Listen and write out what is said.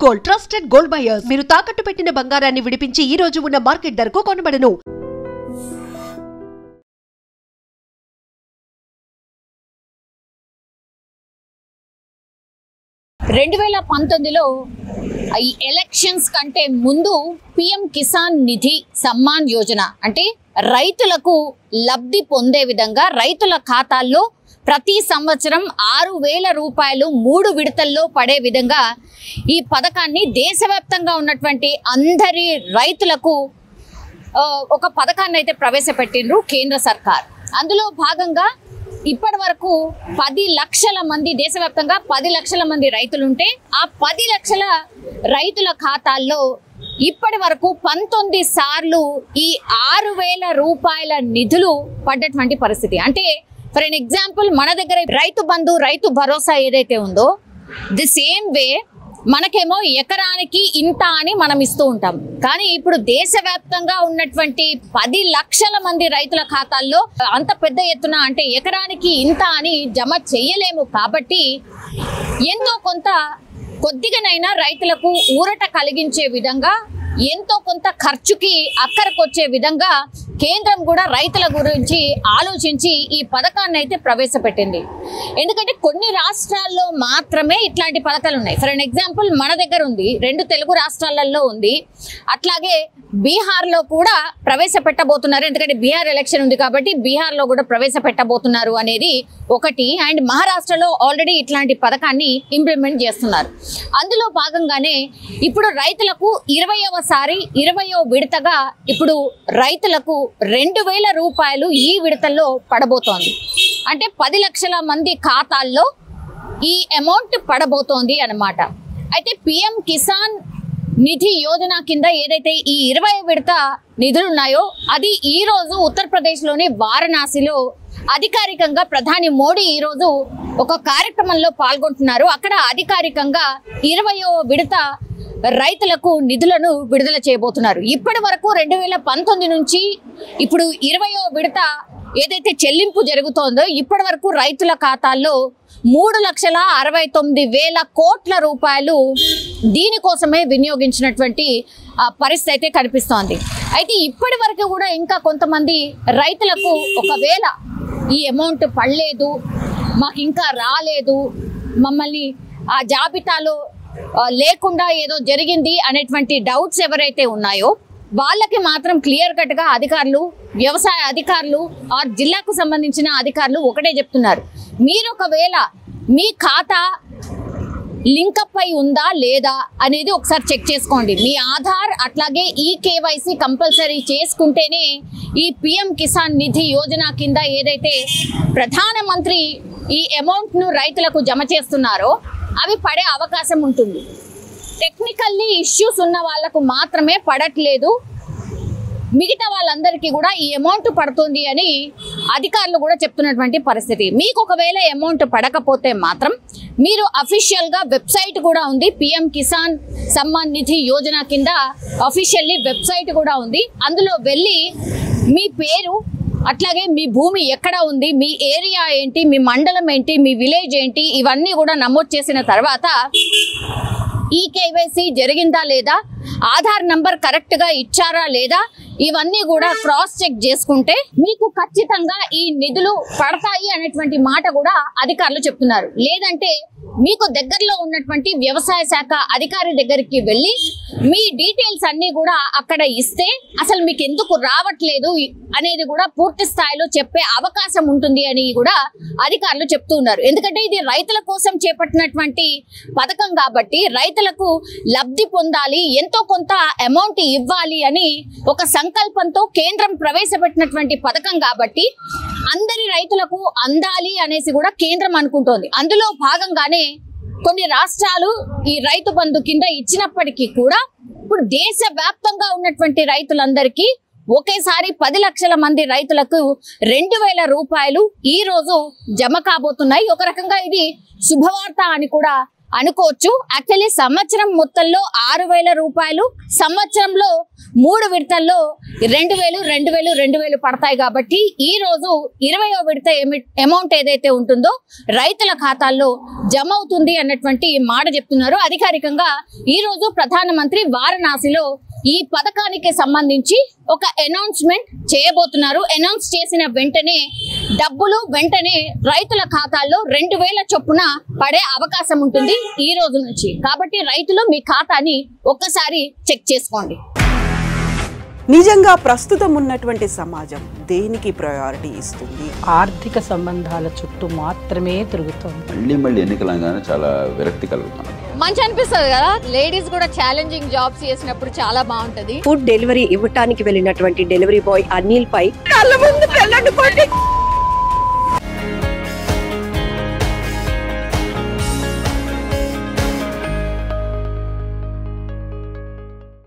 Gold trusted gold buyers మీరు తాకట్టు పెట్టిన బంగారాన్ని విడిపించి ఈ రోజు ఉన్న మార్కెట్ ధరకు కొనబడను. ఈ ఎలక్షన్స్ కంటే ముందు పిఎం కిసాన్ నిధి సమ్మాన్ యోజన అంటే రైతులకు లబ్ధి పొందే విధంగా రైతుల ఖాతాల్లో ప్రతి సంవత్సరం 6,000 రూపాయలు 3 విడతల్లో పడే విధంగా ఈ పథకాన్ని దేశవ్యాప్తంగా ఉన్నటువంటి అందరి రైతులకు ఒక పథకాన్ని అయితే ప్రవేశపెట్టిండ్రు కేంద్ర సర్కార్. అందులో భాగంగా ఇప్పటి వరకు 10 లక్షల మంది దేశవ్యాప్తంగా 10 లక్షల మంది రైతులుంటే ఆ 10 లక్షల రైతుల ఖాతాల్లో ఇప్పటి వరకు 19 సార్లు ఈ 6,000 రూపాయల నిధులు పడ్డటువంటి పరిస్థితి. అంటే ఫర్ ఎన్ ఎగ్జాంపుల్ మన దగ్గర రైతు బంధు రైతు భరోసా ఏదైతే ఉందో ది సేమ్ వే మనకేమో ఎకరానికి ఇంత అని మనం ఇస్తూ ఉంటాం. కానీ ఇప్పుడు దేశవ్యాప్తంగా ఉన్నటువంటి 10 లక్షల మంది రైతుల ఖాతాల్లో అంత పెద్ద ఎత్తున అంటే ఎకరానికి ఇంత అని జమ చేయలేము. కాబట్టి ఎంతో కొంత కొద్దిగానైనా రైతులకు ఊరట కలిగించే విధంగా ఎంతో కొంత ఖర్చుకి అక్కరకొచ్చే విధంగా కేంద్రం కూడా రైతుల గురించి ఆలోచించి ఈ పథకాన్ని అయితే ప్రవేశపెట్టింది. ఎందుకంటే కొన్ని రాష్ట్రాల్లో మాత్రమే ఇట్లాంటి పథకాలు ఉన్నాయి. ఫర్ ఎన్ ఎగ్జాంపుల్ మన దగ్గర ఉంది, 2 తెలుగు రాష్ట్రాలలో ఉంది, అట్లాగే బీహార్లో కూడా ప్రవేశపెట్టబోతున్నారు. ఎందుకంటే బీహార్ ఎలక్షన్ ఉంది కాబట్టి బీహార్లో కూడా ప్రవేశపెట్టబోతున్నారు అనేది ఒకటి. అండ్ మహారాష్ట్రలో ఆల్రెడీ ఇట్లాంటి పథకాన్ని ఇంప్లిమెంట్ చేస్తున్నారు. అందులో భాగంగానే ఇప్పుడు రైతులకు 20వ విడతగా ఇప్పుడు రైతులకు 2,000 రూపాయలు ఈ విడతల్లో పడబోతోంది. అంటే 10 లక్షల మంది ఖాతాల్లో ఈ అమౌంట్ పడబోతోంది అన్నమాట. అయితే పిఎం కిసాన్ నిధి యోజన కింద ఏదైతే ఈ 20వ విడత నిధులు ఉన్నాయో అది ఈ రోజు ఉత్తరప్రదేశ్లోని వారణాసిలో అధికారికంగా ప్రధాని మోడీ ఈ రోజు ఒక కార్యక్రమంలో పాల్గొంటున్నారు. అక్కడ అధికారికంగా 20వ విడత రైతులకు నిధులను విడుదల చేయబోతున్నారు. ఇప్పటి వరకు 2019 నుంచి ఇప్పుడు 20వ విడత ఏదైతే చెల్లింపు జరుగుతోందో ఇప్పటి వరకు రైతుల ఖాతాల్లో 3,69,000 కోట్ల రూపాయలు దీనికోసమే వినియోగించినటువంటి పరిస్థితి అయితే కనిపిస్తోంది. అయితే ఇప్పటి వరకు కూడా ఇంకా కొంతమంది రైతులకు ఒకవేళ ఈ అమౌంట్ పడలేదు, మాకు ఇంకా రాలేదు, మమ్మల్ని ఆ జాబితాలో లేకుండా ఏదో జరిగింది అనేటువంటి డౌట్స్ ఎవరైతే ఉన్నాయో వాళ్ళకి మాత్రం క్లియర్ కట్గా అధికారులు, వ్యవసాయ అధికారులు ఆర్ జిల్లాకు సంబంధించిన అధికారులు ఒకటే చెప్తున్నారు, మీరు ఒకవేళ మీ ఖాతా లింకప్ అయి ఉందా లేదా అనేది ఒకసారి చెక్ చేసుకోండి. మీ ఆధార్ అట్లాగే ఈ కేవైసీ కంపల్సరీ చేసుకుంటేనే ఈ పిఎం కిసాన్ నిధి యోజన కింద ఏదైతే ప్రధానమంత్రి ఈ అమౌంట్ను రైతులకు జమ చేస్తున్నారో అవి పడే అవకాశం ఉంటుంది. టెక్నికల్లీ ఇష్యూస్ ఉన్న వాళ్ళకు మాత్రమే పడట్లేదు, మిగతా వాళ్ళందరికీ కూడా ఈ అమౌంట్ పడుతుంది అని అధికారులు కూడా చెప్తున్నటువంటి పరిస్థితి. మీకు ఒకవేళ అమౌంట్ పడకపోతే మాత్రం మీరు అఫీషియల్గా వెబ్సైట్ కూడా ఉంది, పిఎం కిసాన్ సమ్మాన్ నిధి యోజన కింద అఫీషియల్లీ వెబ్సైట్ కూడా ఉంది. అందులో వెళ్ళి మీ పేరు అట్లాగే మీ భూమి ఎక్కడ ఉంది, మీ ఏరియా ఏంటి, మీ మండలం ఏంటి, మీ విలేజ్ ఏంటి, ఇవన్నీ కూడా నమోదు చేసిన తర్వాత ఈ కేవైసీ జరిగిందా లేదా, ఆధార్ నంబర్ కరెక్ట్గా ఇచ్చారా లేదా, ఇవన్నీ కూడా క్రాస్ చెక్ చేసుకుంటే మీకు ఖచ్చితంగా ఈ నిధులు పడతాయి అనేటువంటి మాట కూడా అధికారులు చెప్తున్నారు. లేదంటే మీకు దగ్గరలో ఉన్నటువంటి వ్యవసాయ శాఖ అధికారి దగ్గరికి వెళ్ళి మీ డీటెయిల్స్ అన్ని కూడా అక్కడ ఇస్తే అసలు మీకు ఎందుకు రావట్లేదు అనేది కూడా పూర్తి స్థాయిలో చెప్పే అవకాశం ఉంటుంది అని కూడా అధికారులు చెప్తూ ఉన్నారు. ఎందుకంటే ఇది రైతుల కోసం చేపట్టినటువంటి పథకం కాబట్టి రైతులకు లబ్ధి పొందాలి, ఎంతో కొంత అమౌంట్ ఇవ్వాలి అని ఒక సంకల్పంతో కేంద్రం ప్రవేశపెట్టినటువంటి పథకం కాబట్టి అందరి రైతులకు అందాలి అనేసి కూడా కేంద్రం అనుకుంటోంది. అందులో భాగంగానే కొన్ని రాష్ట్రాలు ఈ రైతు బంధు కింద ఇచ్చినప్పటికీ కూడా ఇప్పుడు దేశవ్యాప్తంగా ఉన్నటువంటి రైతులందరికీ ఒకేసారి 10 లక్షల మంది రైతులకు 2,000 రూపాయలు ఈ రోజు జమ కాబోతున్నాయి. ఒక రకంగా ఇది శుభవార్త అని కూడా అనుకోవచ్చు. యాక్చువల్లీ సంవత్సరం మొత్తంలో 6,000 రూపాయలు, సంవత్సరంలో 3 విడతల్లో 2000 పడతాయి. కాబట్టి ఈ రోజు 20వ విడత అమౌంట్ ఏదైతే ఉంటుందో రైతుల ఖాతాల్లో జమ అవుతుంది అన్నటువంటి మాట చెప్తున్నారు. అధికారికంగా ఈ రోజు ప్రధానమంత్రి వారణాసిలో ఈ పథకానికి సంబంధించి ఒక అనౌన్స్మెంట్ చేయబోతున్నారు. అనౌన్స్ చేసిన వెంటనే డబ్బులు వెంటనే రైతుల ఖాతాల్లో 2000 చొప్పున పడే అవకాశం ఉంటుంది ఈ రోజు నుంచి. కాబట్టి రైతులు మీ ఖాతాని ఒక్కసారి చెక్ చేసుకోండి. నిజంగా ప్రస్తుతం ఉన్నటువంటి సమాజం దేనికి ప్రయారిటీ ఇస్తుంది? ఆర్థిక సంబంధాల చుట్టూ మాత్రమే తిరుగుతోంది. మళ్ళీ ఎన్నికలంగానే చాలా విరక్తి కలుగుతున్నాం. మంచి అనిపిస్తుంది కదా, లేడీస్ కూడా ఛాలెంజింగ్ జాబ్స్ చేసినప్పుడు చాలా బాగుంటది. ఫుడ్ డెలివరీ ఇవ్వటానికి వెళ్ళినటువంటి డెలివరీ బాయ్ అనిల్ పై కళ్ళ ముందు